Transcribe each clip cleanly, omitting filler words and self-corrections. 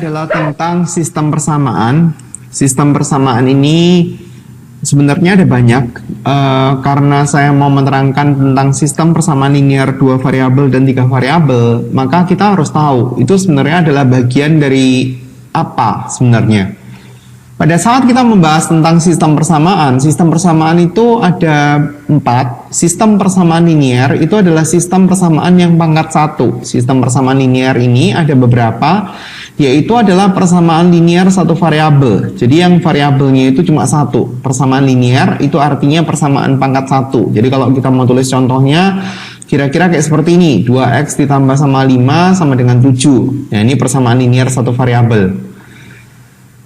adalah tentang sistem persamaan. Sistem persamaan ini sebenarnya ada banyak. Karena saya mau menerangkan tentang sistem persamaan linear 2 variabel dan 3 variabel, maka kita harus tahu itu sebenarnya adalah bagian dari apa sebenarnya. Pada saat kita membahas tentang sistem persamaan itu ada 4. Sistem persamaan linear itu adalah sistem persamaan yang pangkat 1. Sistem persamaan linear ini ada beberapa, yaitu adalah persamaan linear satu variabel. Jadi yang variabelnya itu cuma satu. Persamaan linear itu artinya persamaan pangkat 1. Jadi kalau kita mau tulis contohnya, kira-kira kayak seperti ini. 2x ditambah sama 5 sama dengan 7. Nah, ini persamaan linear satu variabel.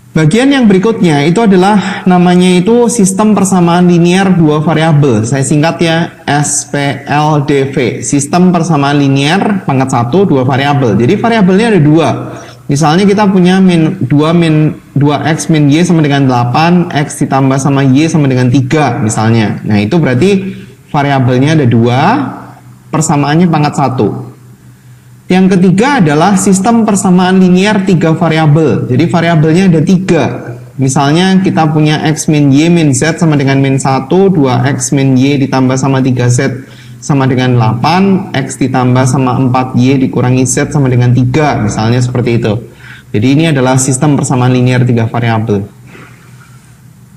Bagian yang berikutnya itu adalah namanya itu sistem persamaan linear 2 variabel. Saya singkat ya, SPLDV. Sistem persamaan linear pangkat 1 2 variabel. Jadi variabelnya ada 2. Misalnya kita punya 2x min y sama dengan 8, x ditambah sama y sama dengan 3 misalnya. Nah, itu berarti variabelnya ada 2, persamaannya pangkat 1. Yang ketiga adalah sistem persamaan linear 3 variabel. Jadi variabelnya ada 3. Misalnya kita punya x min y min z sama dengan min 1, 2x min y ditambah sama 3z sama dengan 8, x ditambah sama 4y dikurangi z sama dengan 3, misalnya seperti itu. Jadi ini adalah sistem persamaan linear 3 variabel.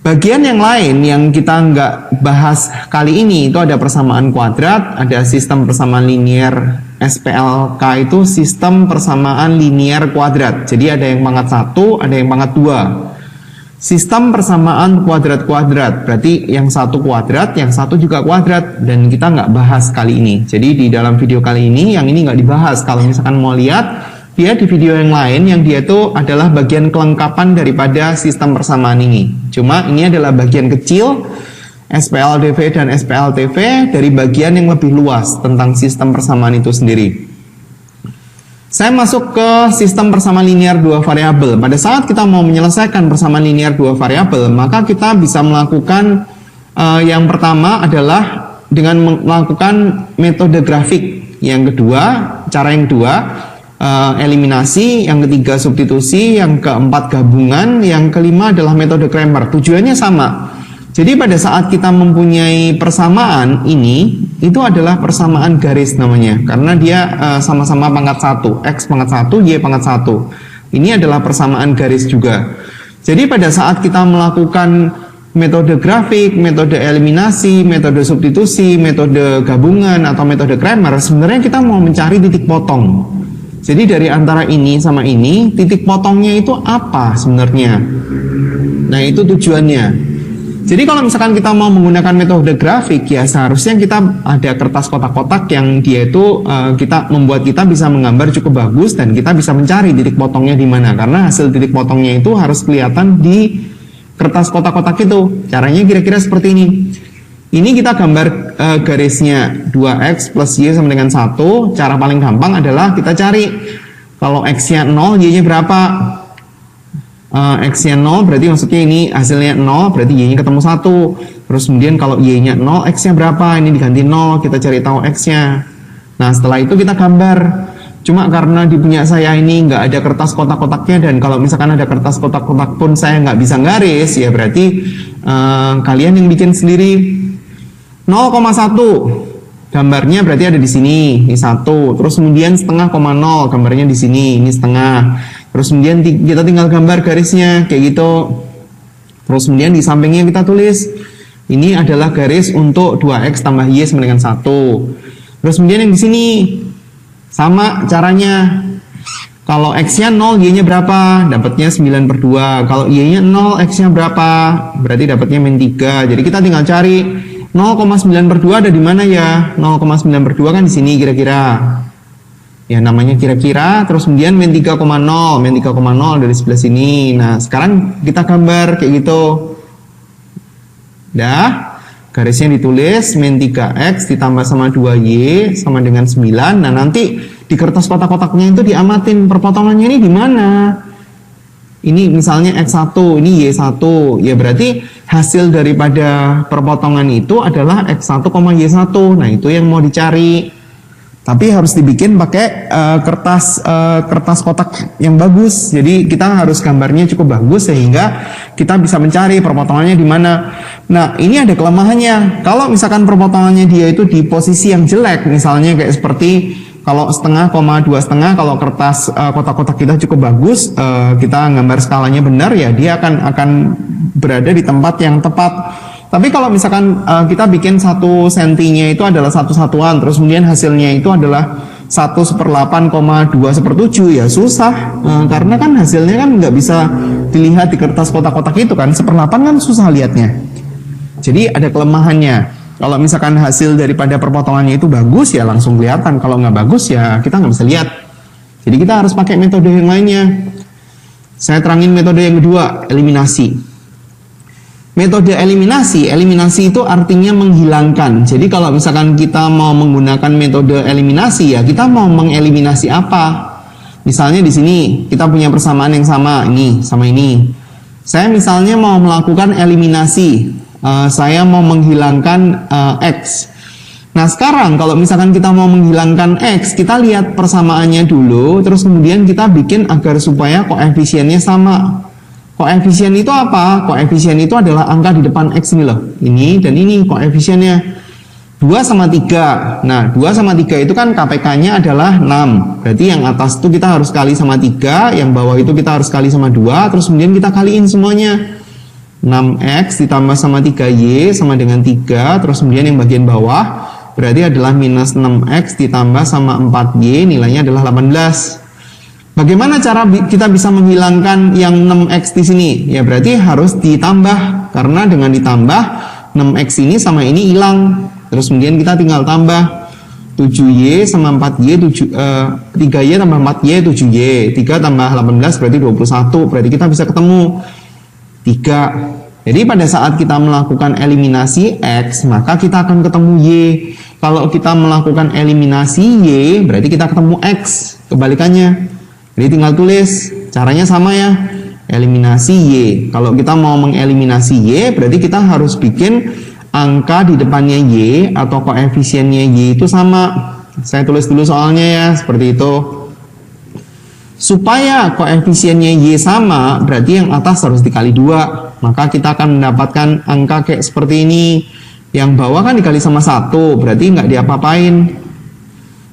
Bagian yang lain yang kita nggak bahas kali ini itu ada persamaan kuadrat, ada sistem persamaan linear SPLK itu sistem persamaan linear kuadrat. Jadi ada yang pangkat 1, ada yang pangkat 2. Sistem persamaan kuadrat-kuadrat, berarti yang satu kuadrat, yang satu juga kuadrat, dan kita nggak bahas kali ini. Jadi di dalam video kali ini, yang ini nggak dibahas. Kalau misalkan mau lihat, dia di video yang lain yang dia itu adalah bagian kelengkapan daripada sistem persamaan ini. Cuma ini adalah bagian kecil SPLDV dan SPLTV dari bagian yang lebih luas tentang sistem persamaan itu sendiri. Saya masuk ke sistem persamaan linear 2 variabel. Pada saat kita mau menyelesaikan persamaan linear 2 variabel, maka kita bisa melakukan yang pertama adalah dengan melakukan metode grafik. Yang kedua, cara yang kedua eliminasi, yang ketiga substitusi, yang keempat gabungan, yang kelima adalah metode Cramer. Tujuannya sama. Jadi pada saat kita mempunyai persamaan ini, itu adalah persamaan garis namanya, karena dia sama-sama pangkat 1, x pangkat 1, y pangkat 1. Ini adalah persamaan garis juga. Jadi pada saat kita melakukan metode grafik, metode eliminasi, metode substitusi, metode gabungan, atau metode Cramer, sebenarnya kita mau mencari titik potong. Jadi dari antara ini sama ini, titik potongnya itu apa sebenarnya? Nah, itu tujuannya. Jadi kalau misalkan kita mau menggunakan metode grafik, ya seharusnya kita ada kertas kotak-kotak yang dia itu membuat kita bisa menggambar cukup bagus dan kita bisa mencari titik potongnya di mana. Karena hasil titik potongnya itu harus kelihatan di kertas kotak-kotak itu. Caranya kira-kira seperti ini. Ini kita gambar garisnya 2x plus y sama dengan 1. Cara paling gampang adalah kita cari kalau x-nya 0, y-nya berapa. X-nya 0 berarti maksudnya ini hasilnya 0, berarti y-nya ketemu 1. Terus kemudian kalau y-nya 0, x-nya berapa. Ini diganti 0, kita cari tahu x-nya. Nah, setelah itu kita gambar. Cuma karena di punya saya ini nggak ada kertas kotak-kotaknya, dan kalau misalkan ada kertas kotak-kotak pun saya nggak bisa garis, ya berarti kalian yang bikin sendiri. 0,1 gambarnya berarti ada di sini, ini 1. Terus kemudian setengah, 0 gambarnya di sini, ini setengah. Terus kemudian kita tinggal gambar garisnya kayak gitu. Terus kemudian di sampingnya kita tulis ini adalah garis untuk 2x tambah y sama dengan 1. Terus kemudian yang di sini sama caranya. Kalau x-nya 0, y-nya berapa? Dapatnya 9/2. Kalau y-nya 0, x-nya berapa? Berarti dapatnya min 3. Jadi kita tinggal cari 0,9/2 ada di mana ya? 0,9/2 kan di sini kira-kira. Ya namanya kira-kira. Terus kemudian min 3,0 dari sebelah sini. Nah, sekarang kita gambar kayak gitu. Dah, garisnya ditulis min 3x ditambah sama 2y sama dengan 9. Nah, nanti di kertas kotak-kotaknya itu diamatin perpotongannya ini di mana. Ini misalnya x1, ini y1. Ya berarti hasil daripada perpotongan itu adalah x1, y1. Nah, itu yang mau dicari. Tapi harus dibikin pakai kertas kotak yang bagus. Jadi kita harus gambarnya cukup bagus sehingga kita bisa mencari perpotongannya di mana. Nah, ini ada kelemahannya. Kalau misalkan perpotongannya dia itu di posisi yang jelek, misalnya kayak seperti kalau setengah, dua setengah, kalau kertas kotak-kotak kita cukup bagus, kita gambar skalanya benar, ya dia akan berada di tempat yang tepat. Tapi kalau misalkan kita bikin 1 sentinya itu adalah 1 satuan, terus kemudian hasilnya itu adalah 1/8,2/7, ya susah, karena kan hasilnya kan nggak bisa dilihat di kertas kotak-kotak itu kan, 1/8 kan susah lihatnya. Jadi ada kelemahannya. Kalau misalkan hasil daripada perpotongannya itu bagus, ya langsung kelihatan. Kalau nggak bagus, ya kita nggak bisa lihat. Jadi kita harus pakai metode yang lainnya. Saya terangin metode yang kedua, eliminasi. Metode eliminasi itu artinya menghilangkan. Jadi kalau misalkan kita mau menggunakan metode eliminasi, ya kita mau mengeliminasi apa? Misalnya di sini kita punya persamaan yang sama, ini sama ini. Saya misalnya mau melakukan eliminasi, saya mau menghilangkan X. Nah sekarang kalau misalkan kita mau menghilangkan X, kita lihat persamaannya dulu, terus kemudian kita bikin agar supaya koefisiennya sama. Koefisien itu apa? Koefisien itu adalah angka di depan X ini loh. Ini dan ini koefisiennya 2/3. Nah 2/3 itu kan KPK-nya adalah 6. Berarti yang atas itu kita harus kali sama 3, yang bawah itu kita harus kali sama 2, terus kemudian kita kaliin semuanya. 6X ditambah sama 3Y sama dengan 3, terus kemudian yang bagian bawah berarti adalah minus 6X ditambah sama 4Y, nilainya adalah 18. Bagaimana cara kita bisa menghilangkan yang 6X di sini? Ya berarti harus ditambah, karena dengan ditambah 6X ini sama ini hilang. Terus kemudian kita tinggal tambah 7Y sama 4Y, 3Y tambah 4Y 7Y, 3 tambah 18 berarti 21, berarti kita bisa ketemu 3. Jadi pada saat kita melakukan eliminasi X, maka kita akan ketemu Y. Kalau kita melakukan eliminasi Y, berarti kita ketemu X, kebalikannya. Jadi tinggal tulis, caranya sama ya, eliminasi Y. Kalau kita mau mengeliminasi Y, berarti kita harus bikin angka di depannya Y atau koefisiennya Y itu sama. Saya tulis dulu soalnya ya, seperti itu. Supaya koefisiennya Y sama, berarti yang atas harus dikali 2. Maka kita akan mendapatkan angka kayak seperti ini. Yang bawah kan dikali sama 1, berarti nggak diapa-apain.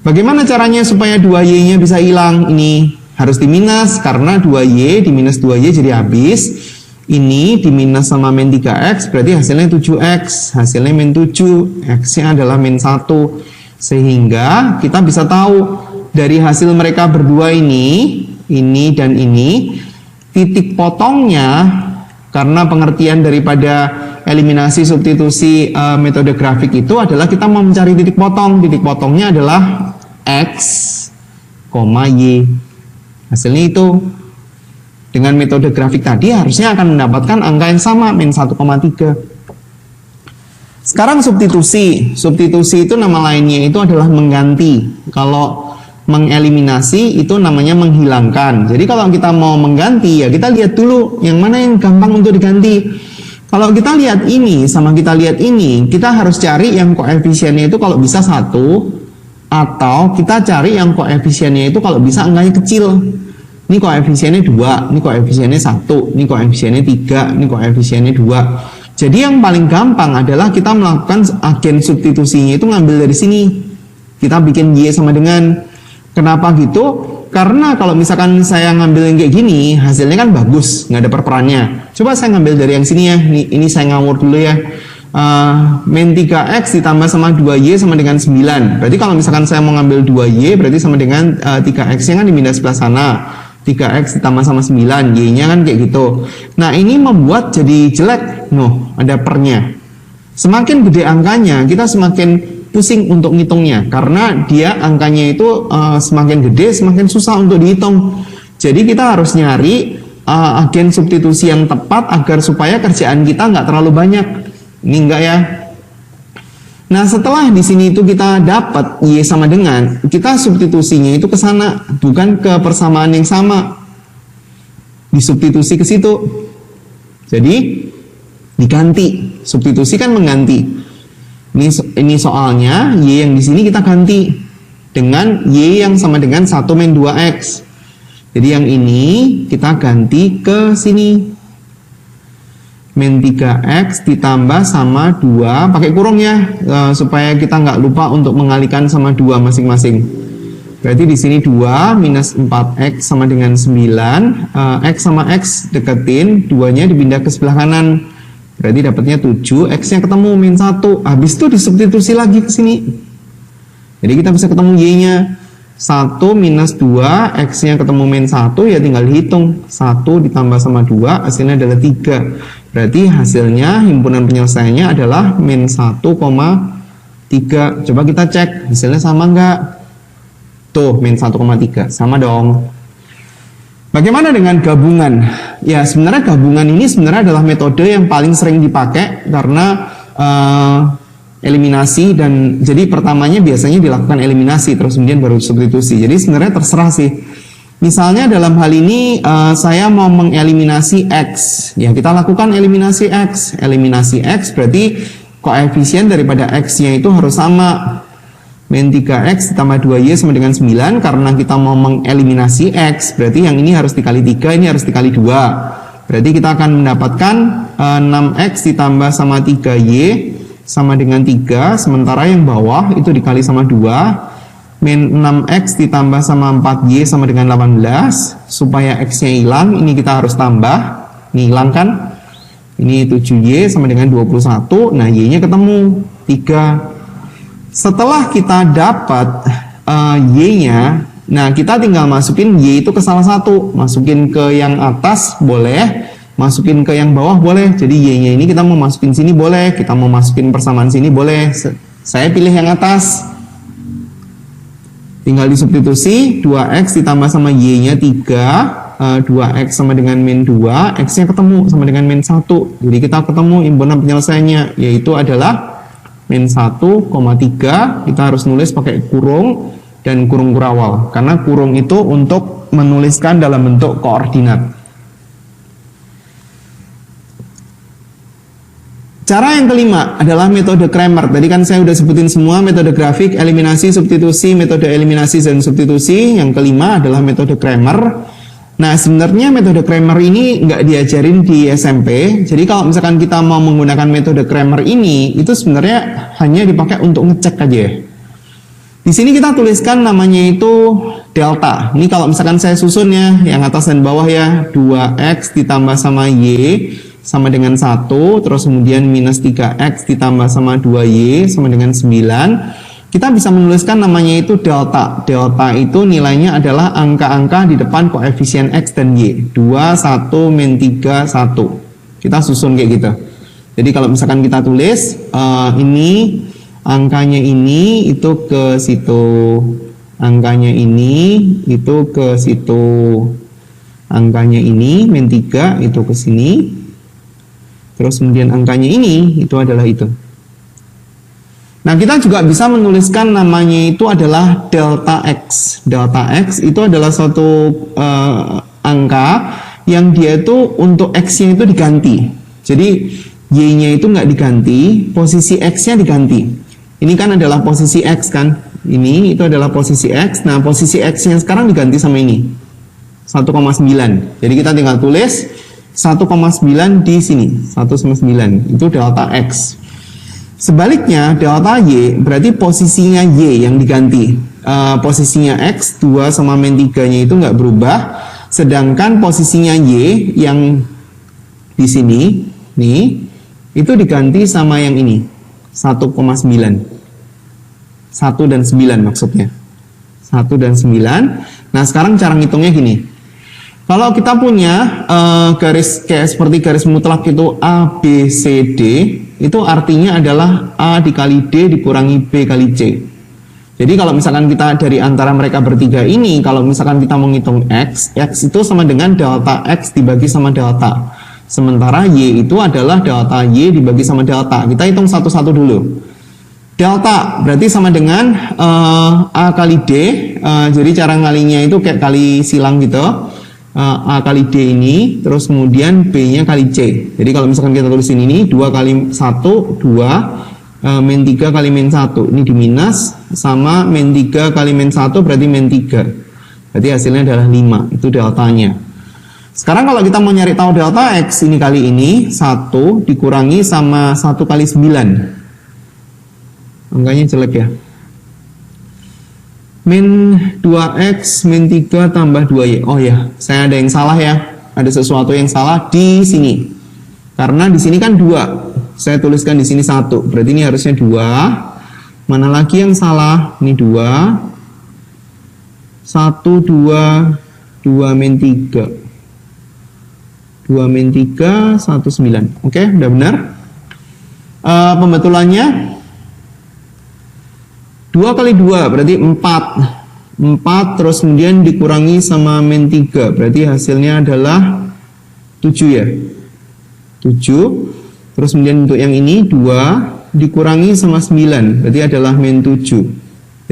Bagaimana caranya supaya 2Y-nya bisa hilang? Ini harus diminus, karena 2Y diminus 2Y jadi habis. Ini diminus sama min 3X, berarti hasilnya 7X. Hasilnya min 7, X-nya adalah min 1. Sehingga kita bisa tahu dari hasil mereka berdua ini dan ini, titik potongnya, karena pengertian daripada eliminasi substitusi metode grafik itu adalah kita mau mencari titik potong. Titik potongnya adalah X, Y. Hasilnya itu dengan metode grafik tadi harusnya akan mendapatkan angka yang sama, min 1,3. Sekarang substitusi. Substitusi itu nama lainnya itu adalah mengganti. Kalau mengeliminasi itu namanya menghilangkan. Jadi kalau kita mau mengganti, ya kita lihat dulu yang mana yang gampang untuk diganti. Kalau kita lihat ini sama kita lihat ini, kita harus cari yang koefisiennya itu kalau bisa 1, atau kita cari yang koefisiennya itu kalau bisa angkanya kecil. Ini koefisiennya 2, ini koefisiennya 1, ini koefisiennya 3, ini koefisiennya 2. Jadi yang paling gampang adalah kita melakukan agen substitusinya itu ngambil dari sini. Kita bikin Y sama dengan. Kenapa gitu? Karena kalau misalkan saya ngambil yang kayak gini, hasilnya kan bagus, nggak ada perperannya. Coba saya ngambil dari yang sini ya. Ini saya ngawur dulu ya. Min 3X ditambah sama 2Y sama dengan 9. Berarti kalau misalkan saya mau ngambil 2Y, berarti sama dengan 3X-nya kan dimindah sebelah sana. 3X ditambah sama 9, Y-nya kan kayak gitu. Nah ini membuat jadi jelek. Ada pernya. Semakin gede angkanya, kita semakin pusing untuk ngitungnya, karena dia angkanya itu semakin gede, semakin susah untuk dihitung. Jadi kita harus nyari agen substitusi yang tepat agar supaya kerjaan kita nggak terlalu banyak. Ini enggak ya. Nah setelah di sini itu kita dapat Y sama dengan, kita substitusinya itu ke sana, bukan ke persamaan yang sama. Disubstitusi ke situ. Jadi diganti. Substitusi kan mengganti. Ini soalnya Y yang di sini kita ganti dengan Y yang sama dengan 1 min 2X. Jadi yang ini kita ganti ke sini. Min 3X ditambah sama 2, pakai kurung ya, supaya kita nggak lupa untuk mengalihkan sama 2 masing-masing. Berarti di sini 2 minus 4X sama dengan 9, X sama X deketin, 2-nya dipindah ke sebelah kanan. Berarti dapatnya 7, X-nya ketemu min 1, habis itu disubstitusi lagi ke sini. Jadi kita bisa ketemu Y-nya. 1 minus 2, X-nya ketemu min 1, ya tinggal dihitung. 1 ditambah sama 2, hasilnya adalah 3. Berarti hasilnya, himpunan penyelesaiannya adalah min 1,3. Coba kita cek, hasilnya sama nggak? Tuh, min 1,3. Sama dong. Bagaimana dengan gabungan? Ya, sebenarnya gabungan ini sebenarnya adalah metode yang paling sering dipakai karena eliminasi, dan jadi pertamanya biasanya dilakukan eliminasi terus kemudian baru substitusi. Jadi sebenarnya terserah sih. Misalnya dalam hal ini saya mau mengeliminasi X, ya kita lakukan eliminasi X. Eliminasi X berarti koefisien daripada X-nya itu harus sama. Min 3X ditambah 2Y sama dengan 9, karena kita mau mengeliminasi X berarti yang ini harus dikali 3, ini harus dikali 2. Berarti kita akan mendapatkan 6X ditambah sama 3Y sama dengan 3, sementara yang bawah itu dikali sama 2, min 6X ditambah sama 4Y sama dengan 18, supaya X-nya hilang, ini kita harus tambah, ini hilang kan, ini 7Y sama dengan 21, nah Y-nya ketemu, 3. Setelah kita dapat Y-nya, nah kita tinggal masukin Y itu ke salah satu, masukin ke yang atas boleh, masukin ke yang bawah boleh. Jadi Y-nya ini kita mau masukin sini boleh, kita mau masukin persamaan sini boleh. Saya pilih yang atas. Tinggal disubstitusi, 2X ditambah sama Y-nya 3, 2X sama dengan min 2, X-nya ketemu sama dengan min 1. Jadi kita ketemu himpunan penyelesaiannya, yaitu adalah min 1,3. Kita harus nulis pakai kurung dan kurung kurawal, karena kurung itu untuk menuliskan dalam bentuk koordinat. Cara yang kelima adalah metode Cramer. Tadi kan saya udah sebutin semua, metode grafik, eliminasi, substitusi, metode eliminasi dan substitusi. Yang kelima adalah metode Cramer. Nah, sebenarnya metode Cramer ini nggak diajarin di SMP. Jadi kalau misalkan kita mau menggunakan metode Cramer ini, itu sebenarnya hanya dipakai untuk ngecek aja. Di sini kita tuliskan namanya itu delta. Ini kalau misalkan saya susun ya, yang atas dan bawah ya, 2X ditambah sama Y sama dengan 1, terus kemudian minus 3X ditambah sama 2Y sama dengan 9. Kita bisa menuliskan namanya itu delta. Delta itu nilainya adalah angka-angka di depan koefisien X dan Y. 2, 1, min 3, 1. Kita susun kayak gitu. Jadi kalau misalkan kita tulis, ini angkanya ini itu ke situ. Angkanya ini itu ke situ. Angkanya ini, min 3 itu ke sini. Terus kemudian angkanya ini, itu adalah itu. Nah, kita juga bisa menuliskan namanya itu adalah delta X. Delta X itu adalah suatu angka yang dia itu untuk X-nya itu diganti. Jadi, Y-nya itu nggak diganti, posisi X-nya diganti. Ini kan adalah posisi X kan. Ini, itu adalah posisi X. Nah, posisi X-nya sekarang diganti sama ini. 1,9. Jadi, kita tinggal tulis 1,9 di sini, 1,9 itu delta X. Sebaliknya delta Y berarti posisinya Y yang diganti. Posisinya X 2 sama min 3 nya itu nggak berubah, sedangkan posisinya Y yang di sini nih itu diganti sama yang ini 1,9. 1 dan 9 maksudnya, 1 dan 9. Nah, sekarang cara ngitungnya gini. Kalau kita punya garis kayak seperti garis mutlak itu A, B, C, D, itu artinya adalah A dikali D dikurangi B kali C. Jadi kalau misalkan kita dari antara mereka bertiga ini, kalau misalkan kita menghitung X, X itu sama dengan delta X dibagi sama delta. Sementara Y itu adalah delta Y dibagi sama delta. Kita hitung satu-satu dulu. Delta berarti sama dengan A kali D, jadi cara ngalinya itu kayak kali silang gitu. A kali D ini, terus kemudian B nya kali C. Jadi kalau misalkan kita tulisin ini 2 kali 1, 2, min 3 kali min 1. Ini di minus, sama min 3 kali min 1 berarti min 3. Berarti hasilnya adalah 5, itu deltanya. Sekarang kalau kita mau nyari tahu delta X, ini kali ini 1 dikurangi sama 1 kali 9. Angkanya jelek ya. Min 2X min 3 tambah 2Y. Oh ya, saya ada yang salah ya. Ada sesuatu yang salah di sini. Karena di sini kan 2. Saya tuliskan di sini 1. Berarti ini harusnya 2. Mana lagi yang salah? Ini 2. 1, 2, 2 min 3. 2 min 3, 1, 9. Oke, udah benar. Pembetulannya 2 kali 2 berarti 4. 4 terus kemudian dikurangi sama min 3. Berarti hasilnya adalah 7 ya. 7. Terus kemudian untuk yang ini 2 dikurangi sama 9. Berarti adalah min 7.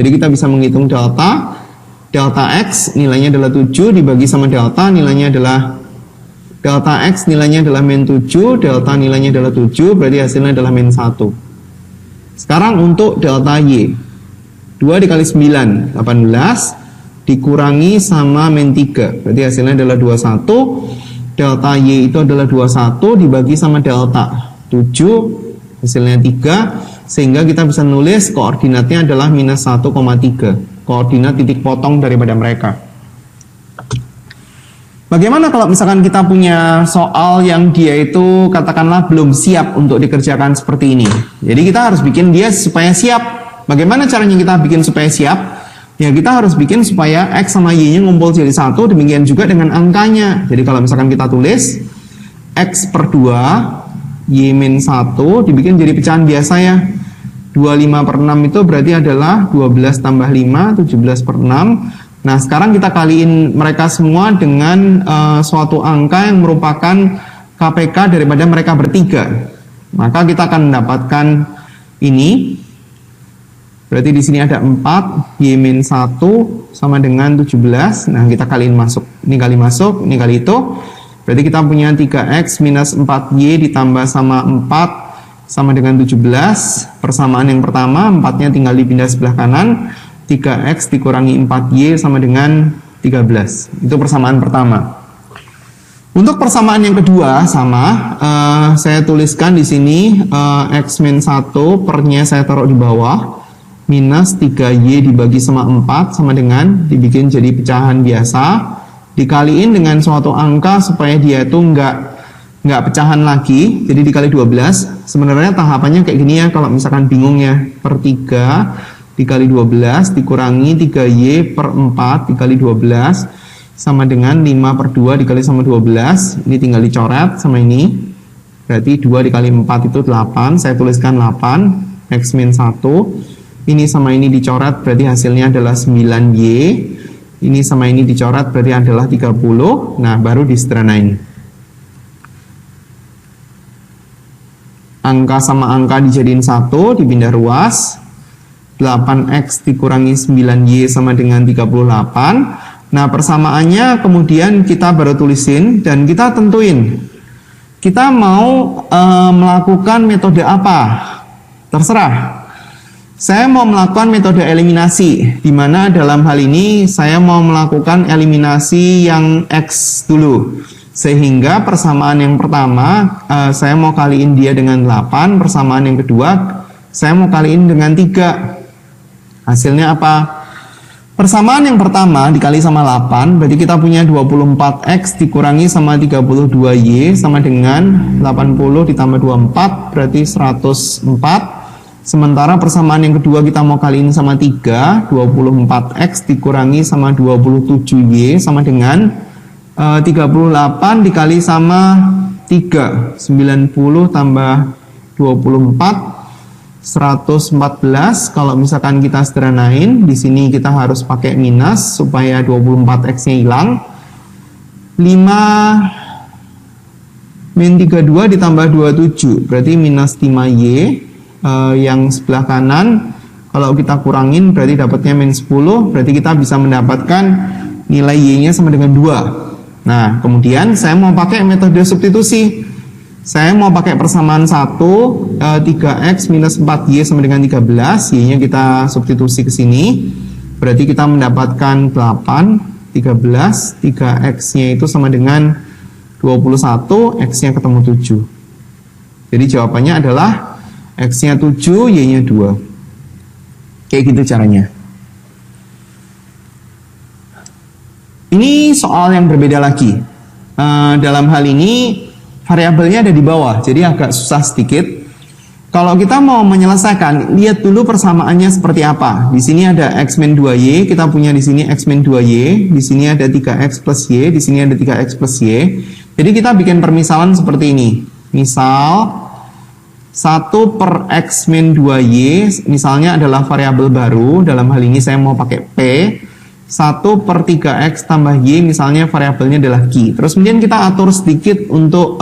Jadi kita bisa menghitung delta. Delta X nilainya adalah 7 dibagi sama delta nilainya adalah delta X nilainya adalah min 7, delta nilainya adalah 7, berarti hasilnya adalah min 1. Sekarang untuk delta Y. 2 dikali 9, 18, dikurangi sama min 3, berarti hasilnya adalah 21. Delta Y itu adalah 21, dibagi sama delta 7, hasilnya 3, sehingga kita bisa nulis koordinatnya adalah minus 1,3. Koordinat titik potong daripada mereka. Bagaimana kalau misalkan kita punya soal yang dia itu katakanlah belum siap untuk dikerjakan seperti ini. Jadi kita harus bikin dia supaya siap. Bagaimana caranya kita bikin supaya siap? Ya kita harus bikin supaya X sama Y-nya ngumpul jadi 1, demikian juga dengan angkanya. Jadi kalau misalkan kita tulis X per 2, Y min 1, dibikin jadi pecahan biasa ya. 25 per 6 itu berarti adalah 12 tambah 5, 17 per 6. Nah, sekarang kita kaliin mereka semua dengan suatu angka yang merupakan KPK daripada mereka bertiga. Maka kita akan mendapatkan ini. Berarti di sini ada 4, Y min 1 sama dengan 17. Nah, kita kaliin masuk. Ini kali masuk, ini kali itu. Berarti kita punya 3X minus 4Y ditambah sama 4 sama dengan 17. Persamaan yang pertama, 4-nya tinggal dipindah sebelah kanan. 3X dikurangi 4Y sama dengan 13. Itu persamaan pertama. Untuk persamaan yang kedua sama, saya tuliskan di sini X min 1 pernya saya taruh di bawah, minus 3Y dibagi sama 4 sama dengan dibikin jadi pecahan biasa, dikaliin dengan suatu angka supaya dia itu nggak pecahan lagi, jadi dikali 12. Sebenarnya tahapannya kayak gini ya, kalau misalkan bingung ya, per 3 dikali 12 dikurangi 3Y per 4 dikali 12 sama dengan 5 per 2 dikali sama 12. Ini tinggal dicoret sama ini. Berarti 2 dikali 4 itu 8. Saya tuliskan 8. X min 1. Ini sama ini dicoret berarti hasilnya adalah 9Y. Ini sama ini dicoret berarti adalah 30. Nah, baru disederhanain. Angka sama angka dijadiin 1, dipindah ruas. 8X dikurangi 9Y sama dengan 38. Nah, persamaannya kemudian kita baru tulisin dan kita tentuin. Kita mau melakukan metode apa? Terserah. Saya mau melakukan metode eliminasi, di mana dalam hal ini saya mau melakukan eliminasi yang X dulu. Sehingga persamaan yang pertama, saya mau kaliin dia dengan 8. Persamaan yang kedua, saya mau kaliin dengan 3. Hasilnya apa? Persamaan yang pertama dikali sama 8, berarti kita punya 24X dikurangi sama 32Y sama dengan 80 ditambah 24, berarti 104. Sementara persamaan yang kedua kita mau kaliin sama 3, 24X dikurangi sama 27Y sama dengan 38 dikali sama 3, 90 tambah 24, 114. Kalau misalkan kita sederhanain, di sini kita harus pakai minus supaya 24X-nya hilang. 5 min 32 ditambah 27, berarti minus 5Y. Yang sebelah kanan, kalau kita kurangin berarti dapatnya min 10, berarti kita bisa mendapatkan nilai Y-nya sama dengan 2. Nah, kemudian saya mau pakai metode substitusi. Saya mau pakai persamaan 1, 3x minus 4y sama dengan 13, y-nya kita substitusi ke sini. Berarti kita mendapatkan 8, 13, 3x-nya itu sama dengan 21, x-nya ketemu 7. Jadi jawabannya adalah x-nya 7, y-nya 2. Kayak gitu caranya. Ini soal yang berbeda lagi. Dalam hal ini variabelnya ada di bawah, jadi agak susah sedikit. Kalau kita mau menyelesaikan, lihat dulu persamaannya seperti apa. Di sini ada x min 2y, kita punya di sini x min 2y, di sini ada 3x plus y, di sini ada 3x plus y. Jadi kita bikin permisalan seperti ini. Misal 1 per x min 2y, misalnya adalah variabel baru, dalam hal ini saya mau pakai p. 1 per 3x tambah y, misalnya variabelnya adalah q. Terus kemudian kita atur sedikit untuk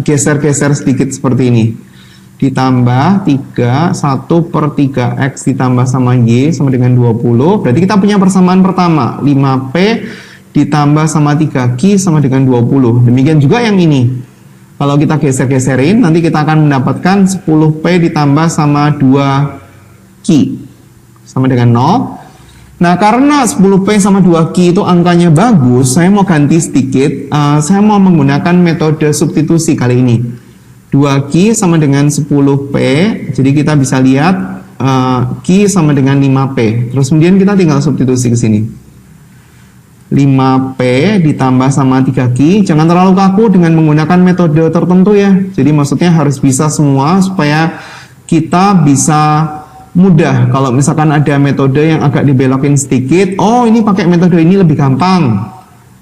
geser-geser sedikit seperti ini. Ditambah 3, 1 per 3x ditambah sama y sama dengan 20. Berarti kita punya persamaan pertama, 5p ditambah sama 3q sama dengan 20. Demikian juga yang ini. Kalau kita geser-geserin, nanti kita akan mendapatkan 10p ditambah sama 2q sama dengan 0. Nah, karena 10p sama 2q itu angkanya bagus, saya mau ganti sedikit. Saya mau menggunakan metode substitusi kali ini. 2q sama dengan 10p, jadi kita bisa lihat q sama dengan 5p. Terus kemudian kita tinggal substitusi ke sini. 5p ditambah sama 3q, jangan terlalu kaku dengan menggunakan metode tertentu ya. Jadi maksudnya harus bisa semua supaya kita bisa mudah. Kalau misalkan ada metode yang agak dibelokin sedikit, oh ini pakai metode ini lebih gampang,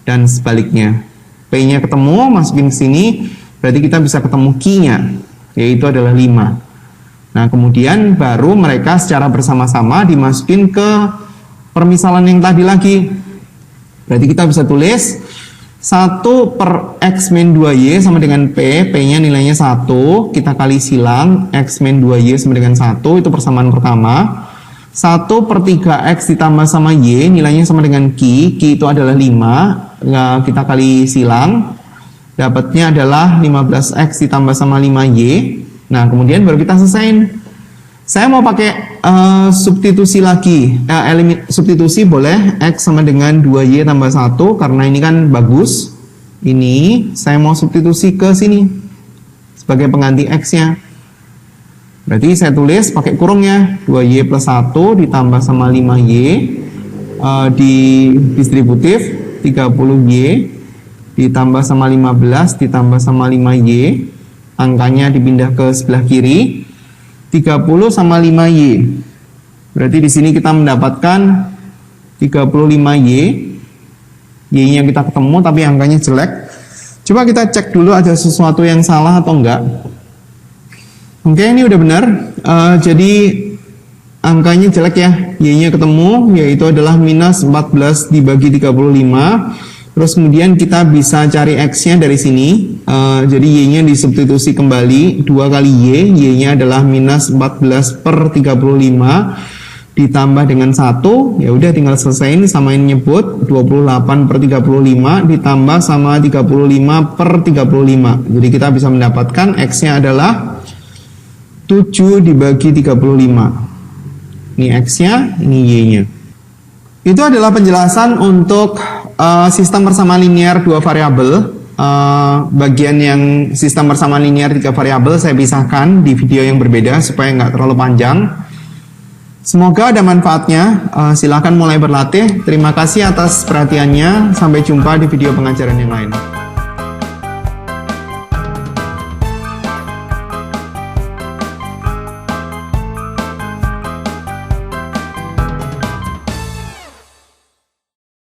dan sebaliknya. P-nya ketemu, masukin ke sini, berarti kita bisa ketemu Q-nya, yaitu adalah 5. Nah, kemudian baru mereka secara bersama-sama dimasukin ke permisalan yang tadi lagi. Berarti kita bisa tulis 1 per x min 2y sama dengan p, p-nya nilainya 1, kita kali silang, x min 2y sama dengan 1, itu persamaan pertama. 1 per 3x ditambah sama y, nilainya sama dengan q itu adalah 5, kita kali silang, dapatnya adalah 15x ditambah sama 5y. Nah, kemudian baru kita selesain. Saya mau pakai substitusi lagi. Substitusi boleh x sama dengan 2y tambah 1 karena ini kan bagus. Ini saya mau substitusi ke sini sebagai pengganti x-nya. Berarti saya tulis pakai kurungnya 2y plus 1 ditambah sama 5y di distributif 30y ditambah sama 15 ditambah sama 5y, angkanya dipindah ke sebelah kiri. 30 sama 5y. Berarti di sini kita mendapatkan 35y. Y-nya kita ketemu tapi angkanya jelek. Coba kita cek dulu ada sesuatu yang salah atau enggak. Oke, ini udah benar. Jadi angkanya jelek ya. Y-nya ketemu, yaitu adalah minus 14 dibagi 35. Terus kemudian kita bisa cari x-nya dari sini. Jadi y-nya disubstitusi kembali 2 kali y. Y-nya adalah minus 14 per 35 ditambah dengan 1. Ya udah tinggal selesaiin, samain nyebut 28 per 35 ditambah sama 35 per 35. Jadi kita bisa mendapatkan x-nya adalah 7 dibagi 35. Ini x-nya, ini y-nya. Itu adalah penjelasan untuk sistem persamaan linear 2 variabel. Bagian yang sistem persamaan linear 3 variabel saya pisahkan di video yang berbeda supaya nggak terlalu panjang. Semoga ada manfaatnya. Silakan mulai berlatih. Terima kasih atas perhatiannya. Sampai jumpa di video pengajaran yang lain.